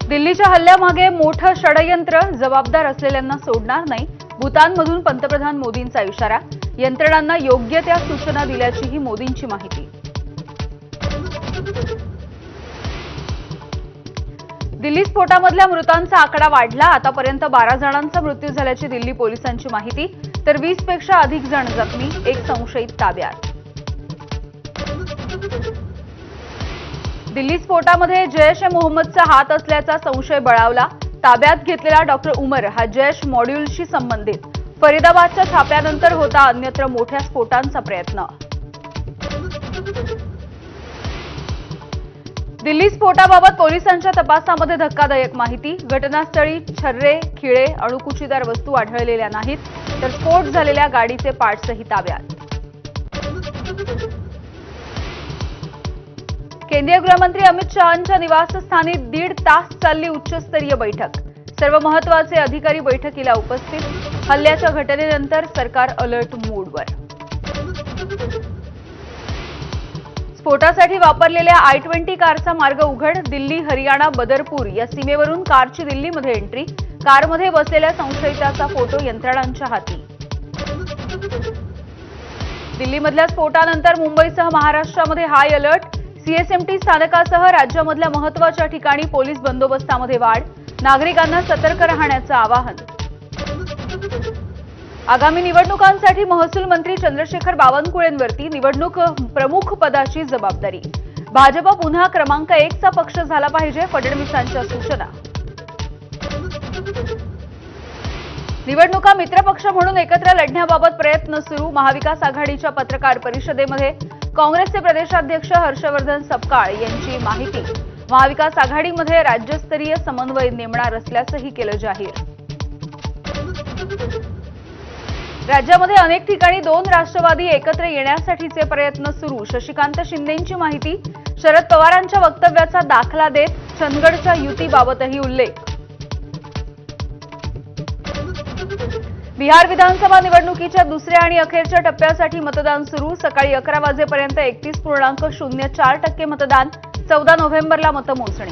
दिल्लीच्या हल्ल्यामागे मोठं षडयंत्र, जबाबदार असलेल्यांना सोडणार नाही. भूतानमधून पंतप्रधान मोदींचा इशारा. यंत्रणांना योग्य त्या सूचना दिल्याचीही मोदींची माहिती. दिल्ली स्फोटामधल्या मृतांचा आकडा वाढला. आतापर्यंत 12 जणांचा मृत्यू झाल्याची दिल्ली पोलिसांची माहिती. तर 20 पेक्षा अधिक जण जखमी, एक संशयित ताब्यात. दिल्ली स्फोटामध्ये जैश-ए-मोहम्मदचा हात असल्याचा संशय बळावला. ताब्यात घेतलेला डॉक्टर उमर हा जैश मॉड्यूलशी संबंधित. फरीदाबादच्या छाप्यानंतर होता अन्यत्र मोठ्या स्फोटांचा प्रयत्न. दिल्ली स्फोटाबाबत पोलिसांच्या तपासामध्ये धक्कादायक माहिती. घटनास्थळी छर्रे, खिळे, अणुकुचीदार वस्तू आढळलेल्या नाहीत. तर स्फोट झालेल्या गाडीचे पार्ट्सही ताब्यात. केंद्रीय गृहमंत्री अमित शहांच्या निवासस्थानी 1.5 तास चालली उच्चस्तरीय बैठक. सर्व महत्त्वाचे अधिकारी बैठकीला उपस्थित. हल्ल्याच्या घटनेनंतर सरकार अलर्ट मोडवर. स्फोटासाठी वापरलेल्या I-20 कारचा मार्ग उघड. दिल्ली, हरियाणा, बदरपूर या सीमेवरून कारची दिल्लीमध्ये एंट्री. कारमध्ये बसलेल्या संशयिताचा फोटो यंत्रणांच्या हाती. दिल्लीमधल्या स्फोटानंतर मुंबईसह महाराष्ट्रामध्ये हाय अलर्ट. CSMT स्थानकासह राज्यामधल्या महत्त्वाच्या ठिकाणी पोलीस बंदोबस्तामध्ये वाढ. नागरिकांना सतर्क राहण्याचं आवाहन. आगामी निवडणुकांसाठी महसूल मंत्री चंद्रशेखर बावनकुळेंवरती निवडणूक प्रमुख पदाची जबाबदारी. भाजप पुन्हा क्रमांक 1 चा पक्ष झाला पाहिजे, फडणवीसांच्या सूचना. निवडणुका मित्रपक्ष म्हणून एकत्र लढण्याबाबत प्रयत्न सुरू. महाविकास आघाडीच्या पत्रकार परिषदेमध्ये काँग्रेसचे प्रदेशाध्यक्ष हर्षवर्धन सपकाळ यांची माहिती. महाविकास आघाडीमध्ये राज्यस्तरीय समन्वय नेमणार असल्याचंही केलं जाहीर. राज्यामध्ये अनेक ठिकाणी 2 राष्ट्रवादी एकत्र येण्यासाठीचे प्रयत्न सुरू. शशिकांत शिंदेंची माहिती. शरद पवारांच्या वक्तव्याचा दाखला देत चंदगडच्या युतीबाबतही उल्लेख. बिहार विधानसभा निवडणुकीच्या दुसऱ्या आणि अखेरच्या टप्प्यासाठी मतदान सुरू. सकाळी 11 वाजेपर्यंत 31.04% मतदान. 14 नोव्हेंबरला मतमोजणी.